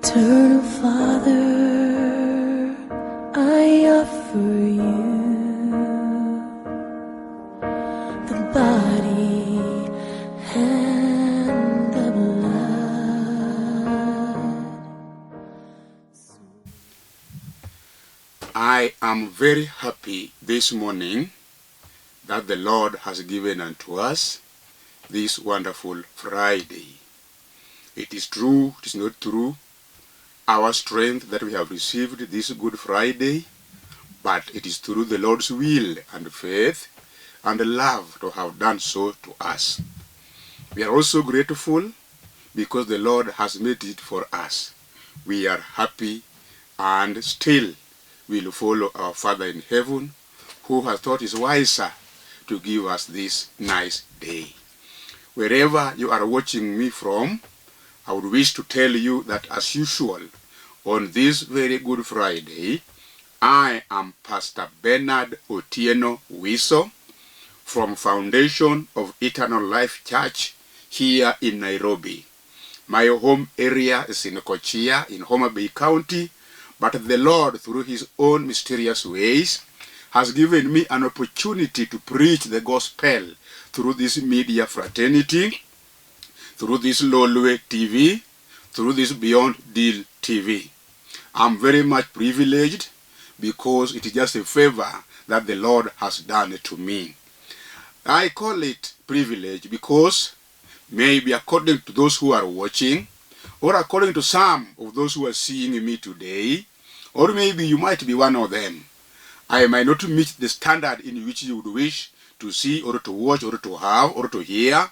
Eternal Father, I offer you the body and the blood. I am very happy this morning that the Lord has given unto us this wonderful Friday. It is true, it is not true, our strength that we have received this Good Friday, but it is through the Lord's will and faith and love to have done so to us. We are also grateful because the Lord has made it for us. We are happy and still will follow our Father in heaven, who has thought it wiser to give us this nice day. Wherever you are watching me from, I would wish to tell you that as usual, on this very Good Friday, I am Pastor Bernard Otieno Wiso from Foundation of Eternal Life Church here in Nairobi. My home area is in Kochia in Homa Bay County, but the Lord, through His own mysterious ways, has given me an opportunity to preach the gospel through this media fraternity, through this Lolwe TV, through this Beyond Deal TV. I'm very much privileged because it is just a favor that the Lord has done to me. I call it privilege because maybe according to those who are watching, or according to some of those who are seeing me today, or maybe you might be one of them, I might not meet the standard in which you would wish to see or to watch or to have or to hear,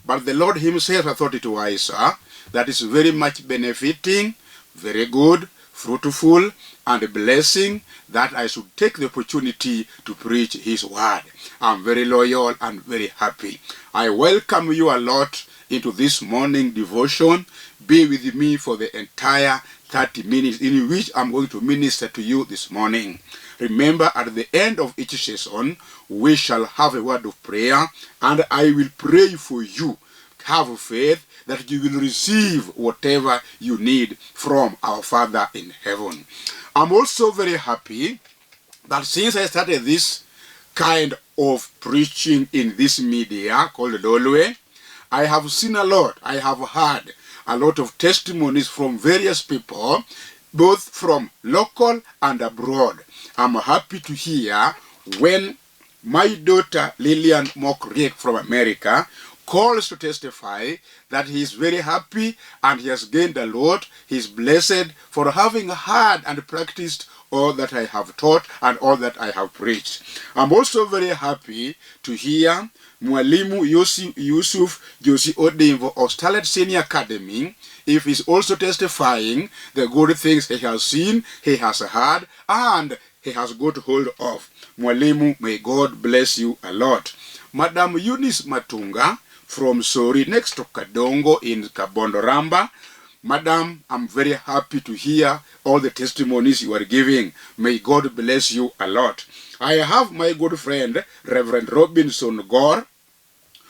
but the Lord Himself has thought it wiser that is very much benefiting, very good, fruitful, and a blessing that I should take the opportunity to preach His word. I'm very loyal and very happy. I welcome you a lot into this morning devotion. Be with me for the entire 30 minutes in which I'm going to minister to you this morning. Remember, at the end of each session, we shall have a word of prayer, and I will pray for you. Have faith that you will receive whatever you need from our Father in heaven. I'm also very happy that since I started this kind of preaching in this media called Lolwe, I have seen a lot. I have heard a lot of testimonies from various people, both from local and abroad. I'm happy to hear when my daughter Lillian Mokriek from America calls to testify that he is very happy and he has gained a lot. He is blessed for having heard and practiced all that I have taught and all that I have preached. I'm also very happy to hear Mwalimu Yusuf Josi Odimvo of Starlet Senior Academy, if he's also testifying the good things he has seen, he has heard, and he has got hold of. Mwalimu, may God bless you a lot. Madam Eunice Matunga from Sori, next to Kadongo in Kabondoramba. Madam, I'm very happy to hear all the testimonies you are giving. May God bless you a lot. I have my good friend, Reverend Robinson Gore,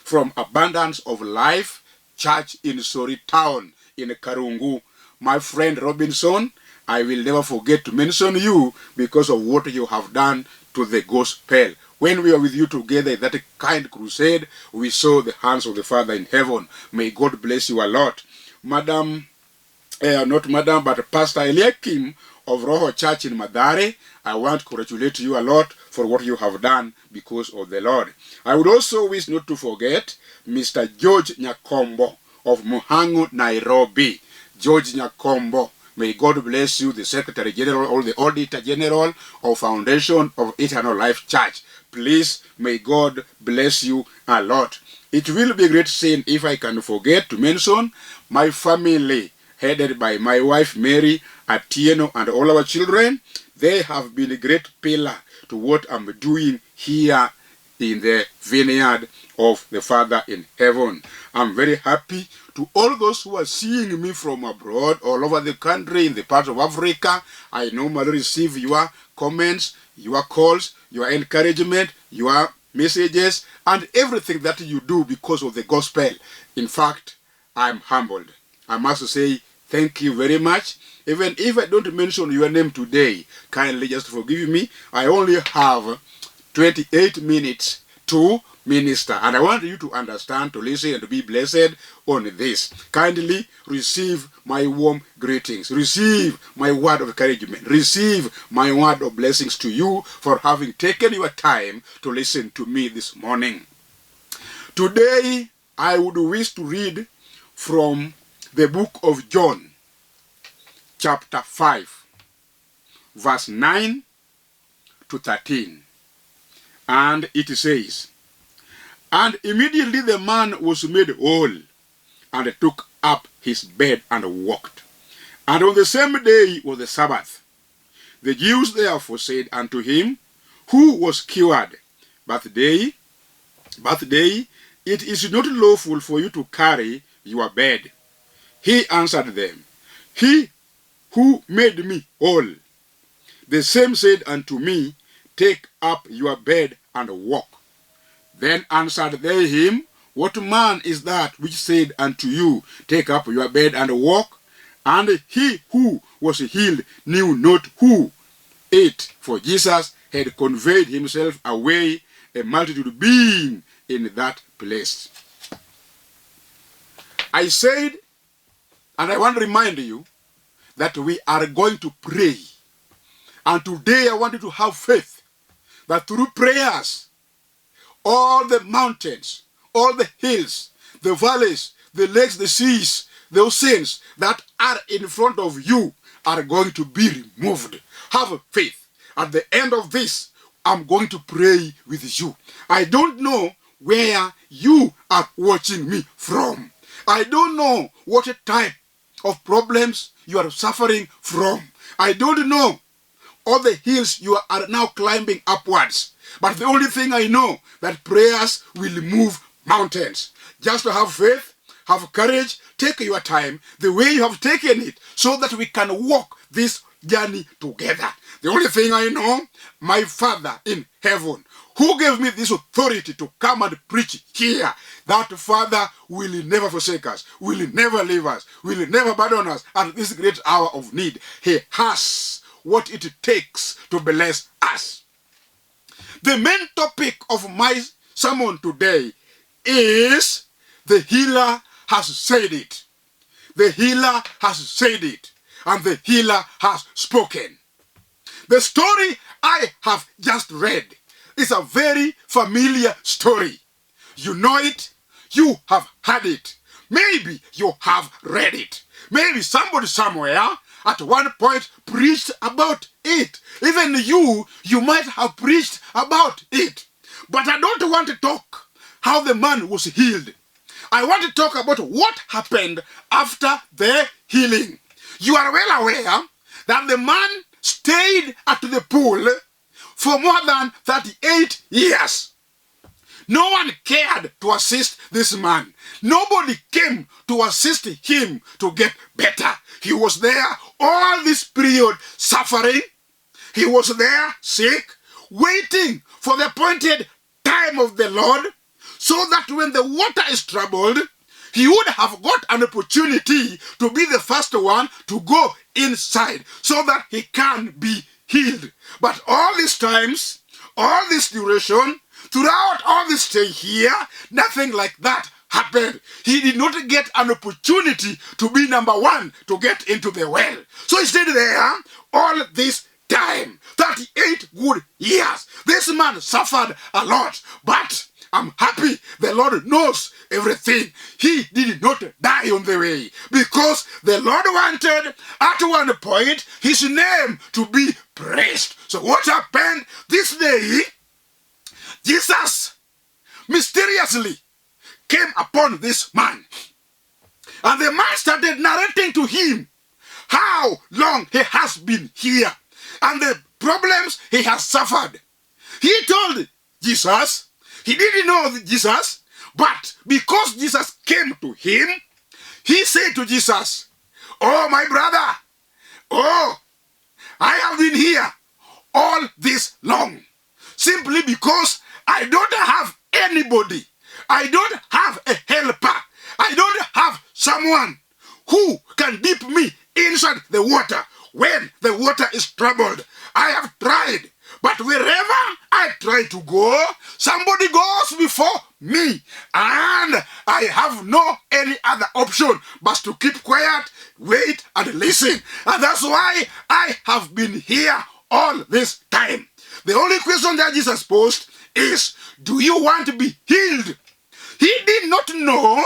from Abundance of Life Church in Sori Town in Karungu. My friend Robinson, I will never forget to mention you because of what you have done to the gospel. When we are with you together in that kind crusade, we saw the hands of the Father in heaven. May God bless you a lot. Madam, not Madam, but Pastor Eliakim of Roho Church in Madare, I want to congratulate you a lot for what you have done because of the Lord. I would also wish not to forget Mr. George Nyakombo of Muhangu, Nairobi. George Nyakombo, may God bless you, the Secretary General or the Auditor General of Foundation of Eternal Life Church. Please, may God bless you a lot. It will be a great sin if I can forget to mention my family, headed by my wife Mary, Atieno, and all our children. They have been a great pillar to what I'm doing here in the vineyard of the Father in heaven. I'm very happy to all those who are seeing me from abroad, all over the country, in the part of Africa. I normally receive your comments, your calls, your encouragement, your messages, and everything that you do because of the gospel. In fact, I'm humbled. I must say Thank you very much. Even if I don't mention your name today, kindly just forgive me. I only have 28 minutes to minister, and I want you to understand, to listen, and to be blessed on this. Kindly receive my warm greetings. Receive my word of encouragement. Receive my word of blessings to you for having taken your time to listen to me this morning. Today, I would wish to read from the book of John, chapter 5, verse 9 to 13. And it says, "And immediately the man was made whole, and took up his bed and walked. And on the same day was the Sabbath. The Jews therefore said unto him, who was cured, But they, it is not lawful for you to carry your bed. He answered them, He who made me whole, the same said unto me, Take up your bed and walk. Then answered they him, What man is that which said unto you, Take up your bed and walk? And he who was healed knew not who it, for Jesus had conveyed himself away, a multitude being in that place." I said, and I want to remind you, that we are going to pray. And today I want you to have faith that through prayers, all the mountains, all the hills, the valleys, the lakes, the seas, the oceans that are in front of you are going to be removed. Have faith. At the end of this, I'm going to pray with you. I don't know where you are watching me from. I don't know what type of problems you are suffering from. I don't know all the hills you are now climbing upwards. But the only thing I know, that prayers will move mountains. Just to have faith, have courage, take your time the way you have taken it, so that we can walk this journey together. The only thing I know, my Father in heaven, who gave me this authority to come and preach here, that Father will never forsake us, will never leave us, will never abandon us at this great hour of need. He has what it takes to bless us. The main topic of my sermon today is, the healer has said it. The healer has said it. And the healer has spoken. The story I have just read is a very familiar story. You know it. You have heard it. Maybe you have read it. Maybe somebody somewhere at one point preached about it. Even you might have preached about it. But I don't want to talk how the man was healed. I want to talk about what happened after the healing. You are well aware that the man stayed at the pool for more than 38 years. No one cared to assist this man. Nobody came to assist him to get better. He was there all this period suffering. He was there sick, waiting for the appointed time of the Lord, so that when the water is troubled, he would have got an opportunity to be the first one to go inside, so that he can be healed. But all these times, all this duration, throughout all this stay here, nothing like that happened. He did not get an opportunity to be number one to get into the well. So he stayed there all this time, 38 good years. This man suffered a lot, but I'm happy the Lord knows everything. He did not die on the way, because the Lord wanted at one point his name to be praised. So what happened this day? Jesus mysteriously came upon this man, and the man started narrating to him how long he has been here and the problems he has suffered. He told Jesus, he didn't know Jesus, but because Jesus came to him, he said to Jesus, "Oh, my brother, oh, I have been here all this long, simply because I don't have anybody. I don't have a helper. I don't have someone who can dip me inside the water when the water is troubled? I have tried, but wherever I try to go, somebody goes before me, and I have no any other option but to keep quiet, wait, and listen. And that's why I have been here all this time. The only question that Jesus posed is, do you want to be healed? He did not know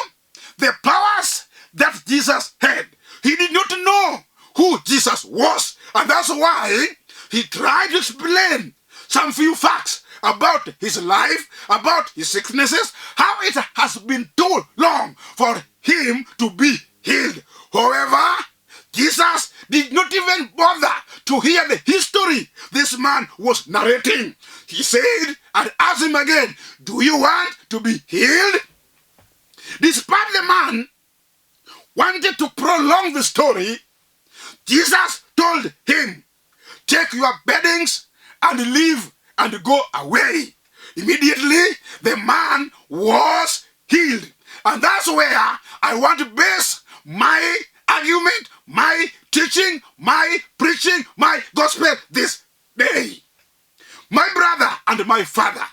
the powers that Jesus had. He did not know who Jesus was. And that's why he tried to explain some few facts about his life, about his sicknesses, how it has been too long for him to be healed. However, Jesus did not even bother to hear the history this man was narrating. He said and asked him again, do you want to be healed? Despite the man wanted to prolong the story, Jesus told him, take your beddings and leave and go away. Immediately, the man was healed. And that's where I want to base my argument, my teaching, my preaching, my gospel this day. My brother and my father,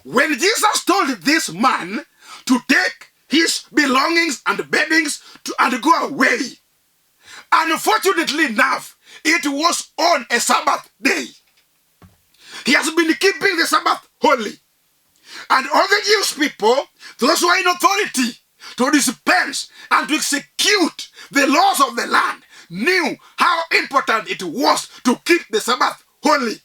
when Jesus told this man to take his belongings and beddings and go away, unfortunately enough, it was on a Sabbath day. He has been keeping the Sabbath holy. And all the Jewish people, those who are in authority to dispense and to execute the laws of the land, knew how important it was to keep the Sabbath holy.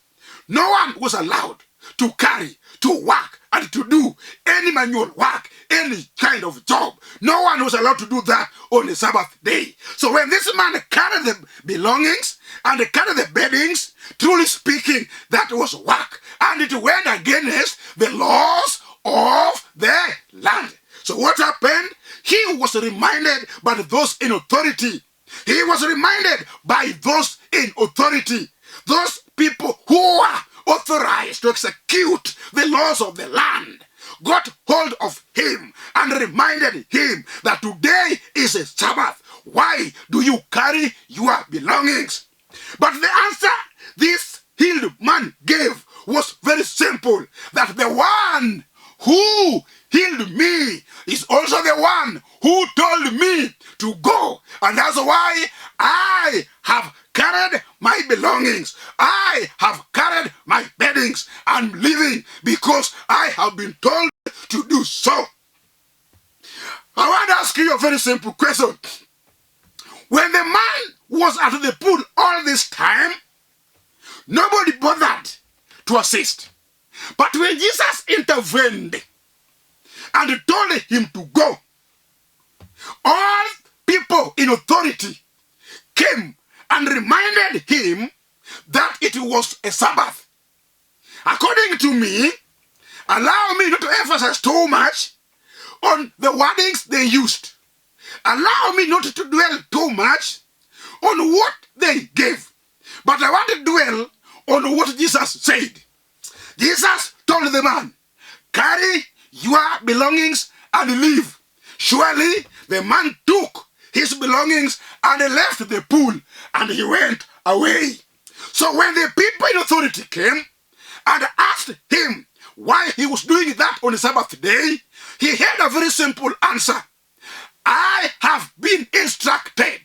No one was allowed to carry, to work, and to do any manual work, any kind of job. No one was allowed to do that on the Sabbath day. So when this man carried the belongings and carried the beddings, truly speaking, that was work. And it went against the laws of the land. So what happened? He was reminded by those in authority. He was reminded by those in authority. Those people who are authorized to execute the laws of the land got hold of him and reminded him that today is a Sabbath. Why do you carry your belongings? But the answer this healed man gave was very simple, that the one who healed me is also the one who told me to go. And that's why I have carried my belongings. I have carried my beddings. I'm leaving because I have been told to do so. I want to ask you a very simple question. When the man was at the pool all this time, nobody bothered to assist. But when Jesus intervened and told him to go, all people in authority came and reminded him that it was a Sabbath. According to me, allow me not to emphasize too much on the wordings they used. Allow me not to dwell too much on what they gave. But I want to dwell on what Jesus said. Jesus told the man, carry your belongings and leave. Surely the man took his belongings and left the pool and he went away. So when the people in authority came and asked him why he was doing that on the Sabbath day, he had a very simple answer. I have been instructed.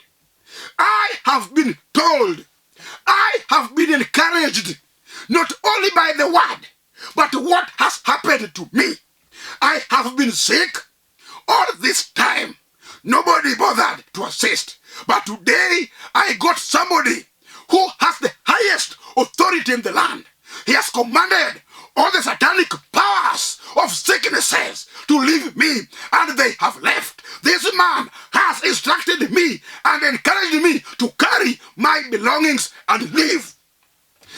I have been told. I have been encouraged, not only by the word, but what has happened to me. I have been sick all this time. Nobody bothered to assist. But today, I got somebody who has the highest authority in the land. He has commanded all the satanic powers of sicknesses to leave me, and they have left. This man has instructed me and encouraged me to carry my belongings and leave.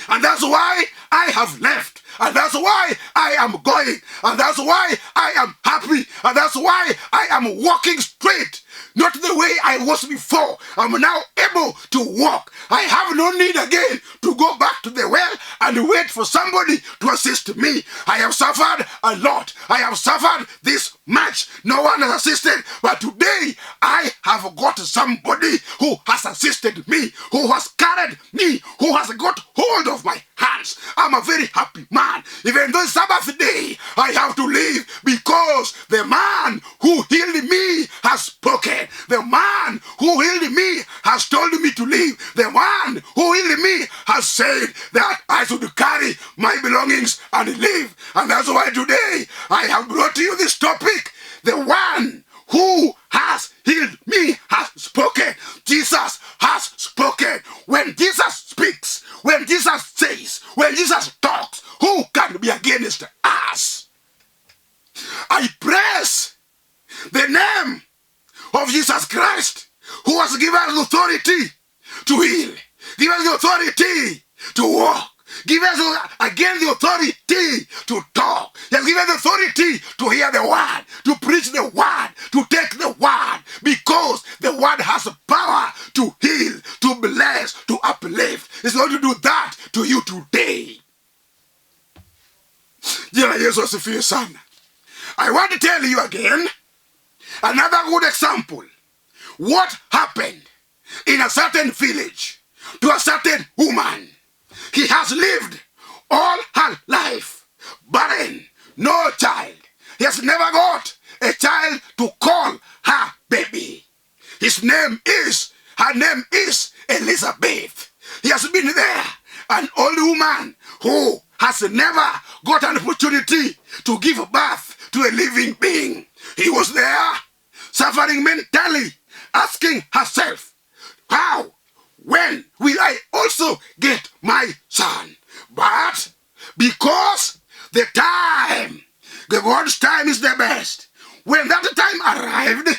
And that's why I have left. And that's why I am going. And that's why I am happy. And that's why I am walking straight. Not the way I was before. I'm now able to walk. I have no need again to go back to the well and wait for somebody to assist me. I have suffered a lot. I have suffered this much. No one has assisted. But today I have I've got somebody who has assisted me, who has carried me, who has got hold of my hands. I'm a very happy man. Even though it's Sabbath day, I have to leave because the man who healed me has spoken. The man who healed me has told me to leave. The one who healed me has said that I should carry my belongings and leave. And that's why today I have brought to you this topic. The one who has healed me has spoken. Jesus has spoken. When Jesus speaks, when Jesus says, when Jesus talks, who can be against us? I praise the name of Jesus Christ, who has given us authority to heal, given us the authority to walk, give us again the authority to talk. He has given the authority to hear the word, to preach the word, to take the word, because the word has power to heal, to bless, to uplift. He's going to do that to you today. Jina Yesu asifiwe sana. I want to tell you again another good example. What happened in a certain village to a certain woman? He has lived all her life barren, no child. He has never got a child to call her baby. Her name is Elizabeth. He has been there, an old woman who has never got an opportunity to give birth to a living being. He was there, suffering mentally, asking herself, how? When will I also get my son? But because the God's time is the best, when that time arrived,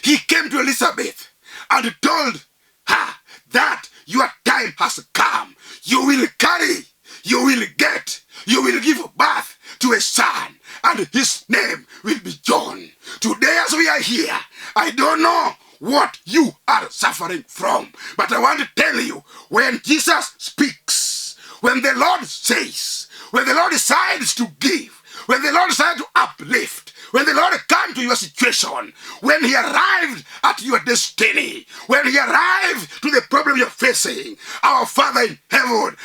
he came to Elizabeth and told her that your time has come. You will carry, you will give birth to a son, and his name will be John. Today as we are here, I don't know what you are suffering from, but I want to tell you, when Jesus speaks, when the Lord says, when the Lord decides to give, when the Lord decides to uplift, when the Lord comes to your situation, when he arrived at your destiny, when he arrived to the problem you're facing, our Father in heaven,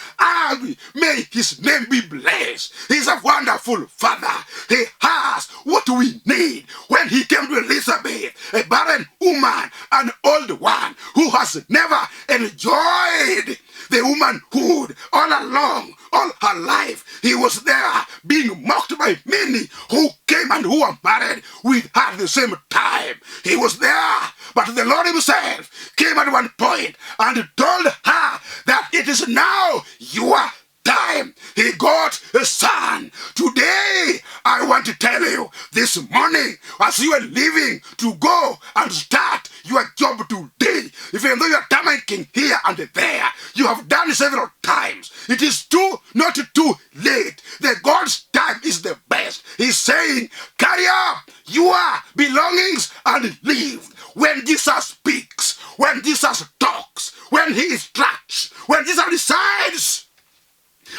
may his name be blessed. He's a wonderful Father. He has what we need. When he came to Elizabeth, a barren woman, an old one who has never enjoyed the womanhood all along, all her life, he was there being mocked by many who came and who were married with her at the same time. He was there, but the Lord himself came at one point and told her that it is now your time. He got a son. Today, I want to tell you, this morning, as you are leaving to go and start your job today, even though you're tamaking here and there, you have done several times. It is not too late. The God's time is the best. He's saying, carry up your belongings and leave. When Jesus speaks, when Jesus talks, when he instructs, when Jesus decides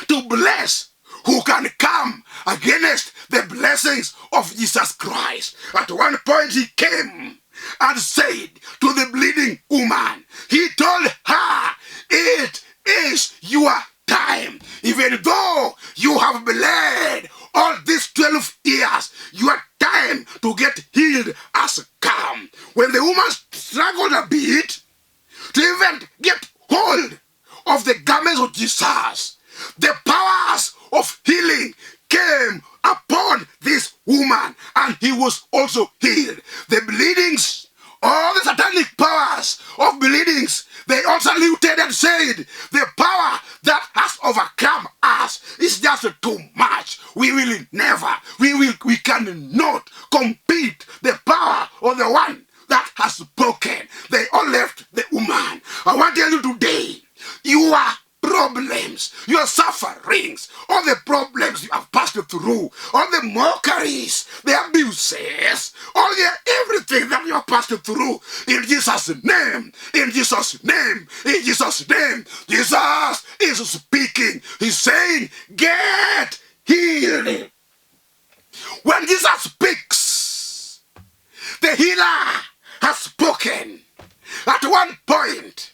to bless, who can come against the blessings of Jesus Christ? At one point he came and said to the bleeding woman, he told her, it is your time. Even though you have bled all these 12 years, your time to get healed has come. When the woman struggled a bit to even get hold of the garments of Jesus, the powers of healing came upon this woman, and he was also healed. The bleedings, all the satanic powers of bleedings, they also saluted and said, the power that has overcome us is just too much. We cannot compete the power of the one that has spoken. They all left the woman. I want to tell you today, you are problems, your sufferings, all the problems you have passed through, all the mockeries, the abuses, all the everything that you have passed through, in Jesus' name, in Jesus' name, in Jesus' name, Jesus is speaking. He's saying, get healed. When Jesus speaks, the healer has spoken. At one point,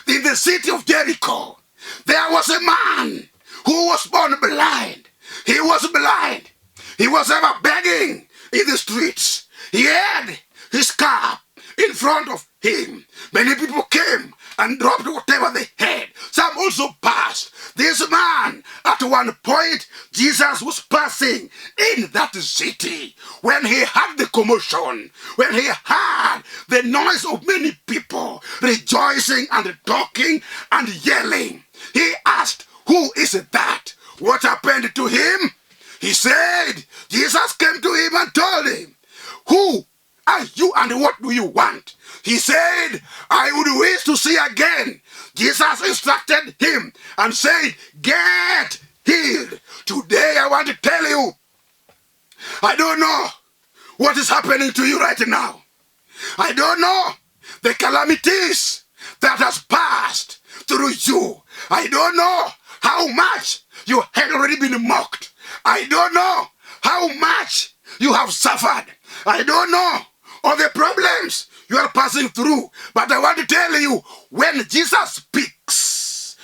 in the city of Jericho, there was a man who was born blind. He was blind. He was ever begging in the streets. He had his car in front of him. Many people came and dropped whatever they had. Some also passed. This man, at one point, Jesus was passing in that city. When he heard the commotion, when he heard the noise of many people rejoicing and talking and yelling, he asked, "Who is that?" What happened to him? He said, Jesus came to him and told him, "Who are you and what do you want?" He said, "I would wish to see again." Jesus instructed him and said, "Get healed." Today I want to tell you, I don't know what is happening to you right now. I don't know the calamities that has passed through you. I don't know how much you had already been mocked. I don't know how much you have suffered. I don't know all the problems you are passing through. But I want to tell you, when Jesus speaks,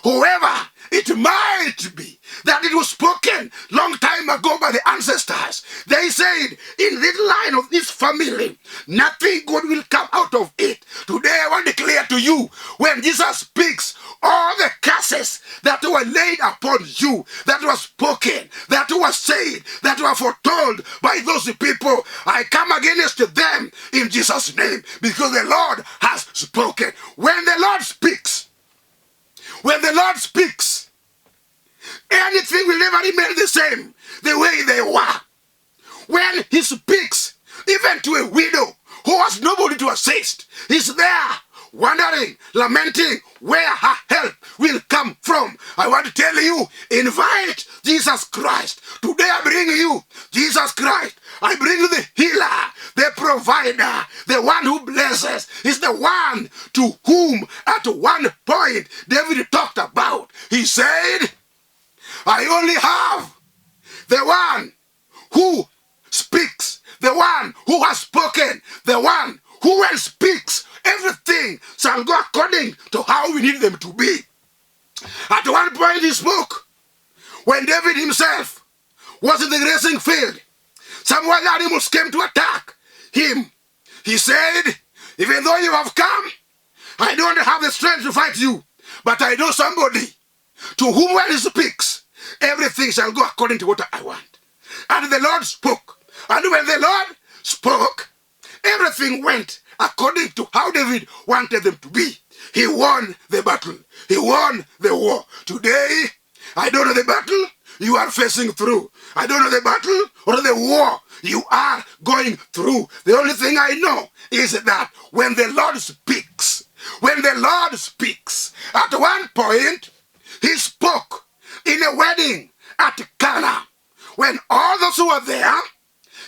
whoever it might be, that it was spoken long time ago by the ancestors. They said, in this line of this family, nothing good will come out of it. Today I want to declare to you, when Jesus speaks, all the curses that were laid upon you, that were spoken, that were said, that were foretold by those people, I come against them in Jesus' name, because the Lord has spoken. When the Lord speaks, anything will never remain the same, the way they were. When he speaks, even to a widow who has nobody to assist, he's there, wondering, lamenting where her help will come from. I want to tell you, invite Jesus Christ. Today I bring you Jesus Christ. I bring you the healer, the provider, the one who blesses. Is the one to whom at one point David talked about. He said, I only have the one who speaks, the one who has spoken, the one who when speaks, everything shall go according to how we need them to be. At one point he spoke, when David himself was in the grazing field, some wild animals came to attack him. He said, even though you have come, I don't have the strength to fight you, but I know somebody to whom when he speaks, everything shall go according to what I want. And the Lord spoke. And when the Lord spoke, everything went according to how David wanted them to be. He won the battle. He won the war. Today, I don't know the battle you are facing through. I don't know the battle or the war you are going through. The only thing I know is that when the Lord speaks, at one point, he spoke in a wedding at Cana. When all those who were there,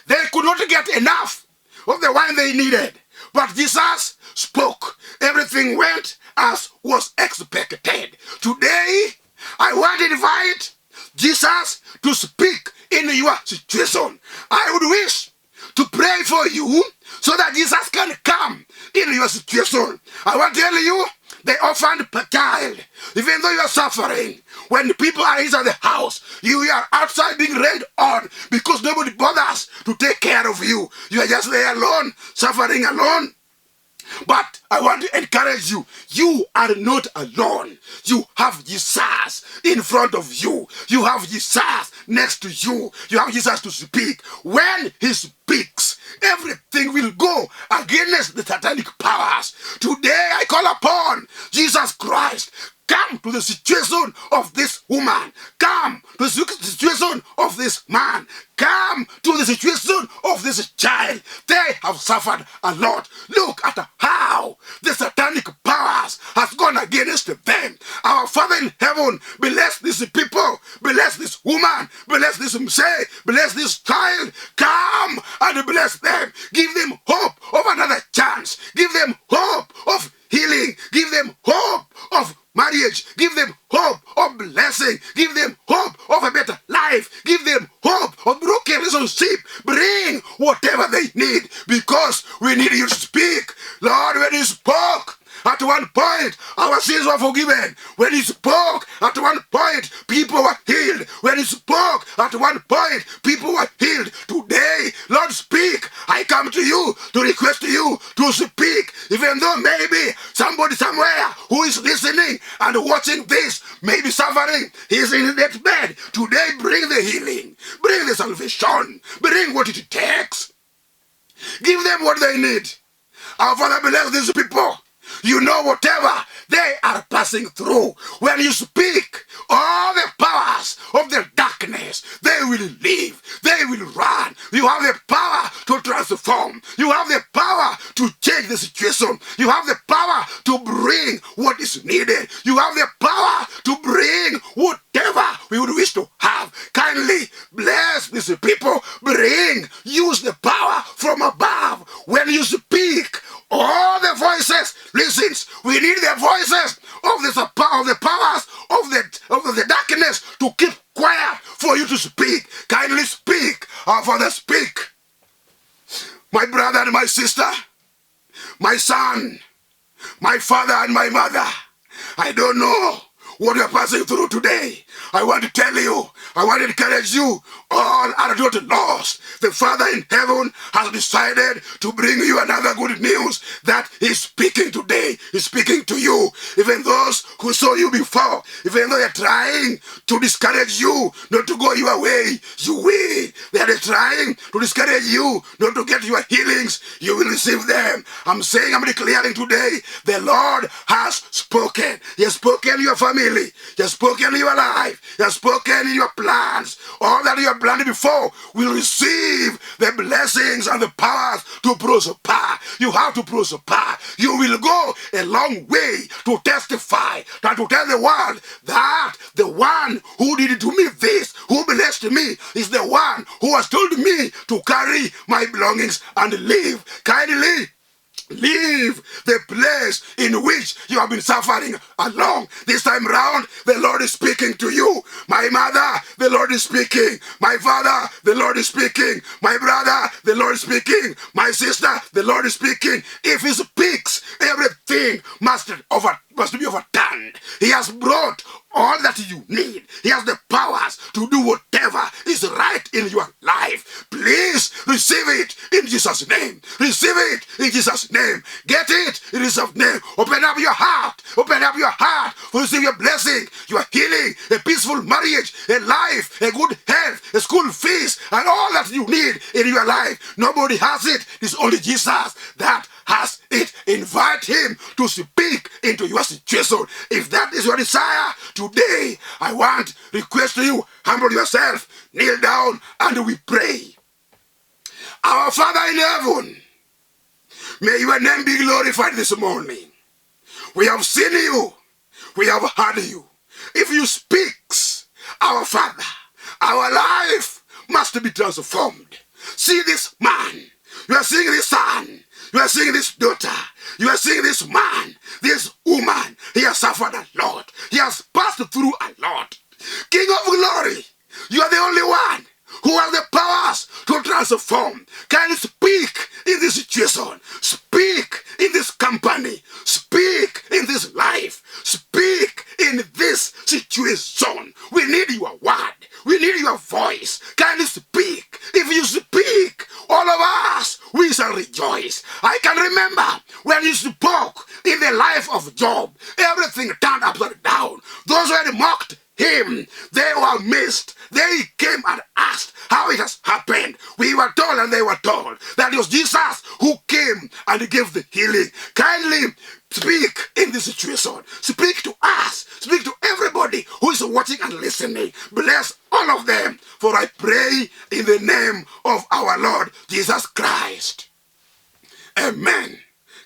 they could not get enough of the wine they needed. But Jesus spoke. Everything went as was expected. Today, I want to invite Jesus to speak in your situation. I would wish to pray for you so that Jesus can come in your situation. I want to tell you, the orphaned child, even though you are suffering, when people are inside the house, you are outside being rained on because nobody bothers to take care of you. You are just there alone, suffering alone. But I want to encourage you, you are not alone. You have Jesus in front of you. You have Jesus next to you. You have Jesus to speak. When he speaks, everything will go against the satanic powers. Today I call upon Jesus Christ. Come to the situation of this woman. Come to the situation of this man. Come to the situation of this child. They have suffered a lot. Look at how the satanic powers has gone against them. Our Father in heaven, bless these people, bless this woman, bless this Messiah, bless this child. Come and bless them. Give them hope of another chance. Give them hope of healing. Give them hope of marriage. Give them hope of blessing. Give them hope of a better life. Give them hope of broken relationship. sleep. Bring whatever they need, because we need you to speak. Lord, when you spoke, at one point, our sins were forgiven. When he spoke, at one point, people were healed. When he spoke, at one point, people were healed. Today, Lord, speak. I come to you to request you to speak. Even though maybe somebody somewhere who is listening and watching this may be suffering, he is in that bed. Today, bring the healing. Bring the salvation. Bring what it takes. Give them what they need. Our Father, bless these people. You know whatever they are passing through. When you speak, all the powers of the darkness, they will leave. They will run. You have the power to transform. You have the power to change the situation. You have the power to bring what is needed. You have the power to bring whatever we would wish to have. Kindly bless these people. Use the power from above. When you speak, all the voices, listen, we need the voices of the powers of the darkness to keep quiet for you to speak. Kindly speak. Our Father, speak. My brother and my sister, my son, my father and my mother, I don't know what you're passing through today. I want to tell you, I want to encourage you, all are not lost. The Father in heaven has decided to bring you another good news that He's speaking today. He's speaking to you. Even those who saw you before, even though they're trying to discourage you not to go your way, you will. They are trying to discourage you not to get your healings, you will receive them. I'm declaring today, the Lord has spoken. He has spoken to your family. He has spoken to your life. He has spoken in your plans. All that you have planned before will receive the blessings and the powers to prosper. You have to prosper. You will go a long way to testify and to tell the world that the one who did to me this, who blessed me, is the one who has told me to carry my belongings and live. Kindly leave the place in which you have been suffering along. This time round, the Lord is speaking to you. My mother, the Lord is speaking. My father, the Lord is speaking. My brother, the Lord is speaking. My sister, the Lord is speaking. If He speaks, everything must be overturned. He has brought all that you need. He has the powers to do whatever is right in your life. Please receive it in Jesus' name. Receive it in Jesus' name. Get it in Jesus' name. Open up your heart. Open up your heart to receive your blessing, your healing, a peaceful marriage, a life, a good health, a school fees, and all that you need in your life. Nobody has it. It's only Jesus that has it. Invite Him to speak into your situation. If that is your desire, today I want to request to you, humble yourself, kneel down, and we pray. Our Father in heaven, may your name be glorified this morning. We have seen you. We have heard you. If you speak, our Father, our life must be transformed. See this man. You are seeing this son. You are seeing this daughter. You are seeing this man, this woman. He has suffered a lot. He has passed through a lot. King of glory, you are the only one who has the powers to transform. Can you speak in this situation? Speak in this company. Speak in this life. Speak in this situation. We need your word. We need your voice. Can you speak? If you speak, all of us, we shall rejoice. I can remember when you spoke in the life of Job, everything turned upside down. Those who had mocked him, they were missed. They came and asked how it has happened. We were told and they were told that it was Jesus who came and gave the healing. Kindly speak in this situation. Speak to us. Speak to everybody who is watching and listening. Bless all of them. For I pray in the name of our Lord Jesus Christ. Amen.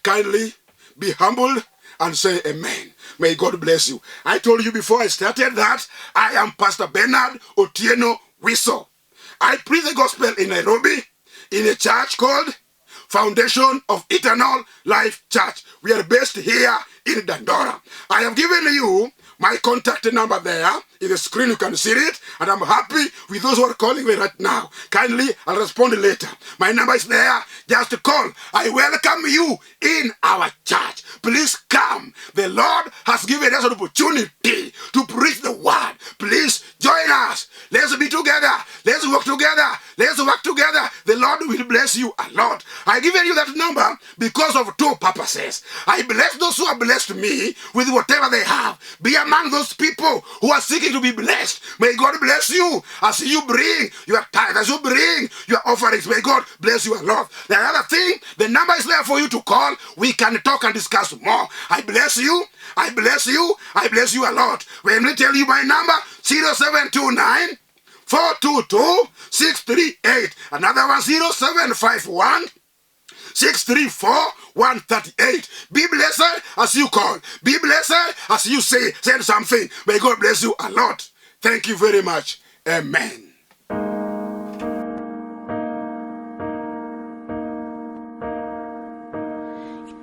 Kindly be humbled and say amen. May God bless you. I told you before I started that I am Pastor Bernard Otieno Wiso. I preach the gospel in Nairobi in a church called Foundation of Eternal Life Church. We are based here in Dandora. I have given you my contact number there In the screen you can see it, and I'm happy with those who are calling me right now. Kindly, I'll respond later. My number is there. Just call. I welcome you in our church. Please come. The Lord has given us an opportunity to preach the word. Please join us. Let's be together. Let's work together. Let's work together. The Lord will bless you a lot. I given you that number because of two purposes. I bless those who are blessed me with whatever they have. Be among those people who are seeking to be blessed. May God bless you as you bring your tithe, as you bring your offerings. May God bless you a lot. The other thing, the number is there for you to call. We can talk and discuss more. I bless you. I bless you. I bless you a lot. Let me tell you my number, 0729 422 638. Another one, 0751 634 138. Be blessed as you call. Be blessed as you say. Send something. May God bless you a lot. Thank you very much. Amen.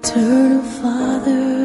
Eternal Father,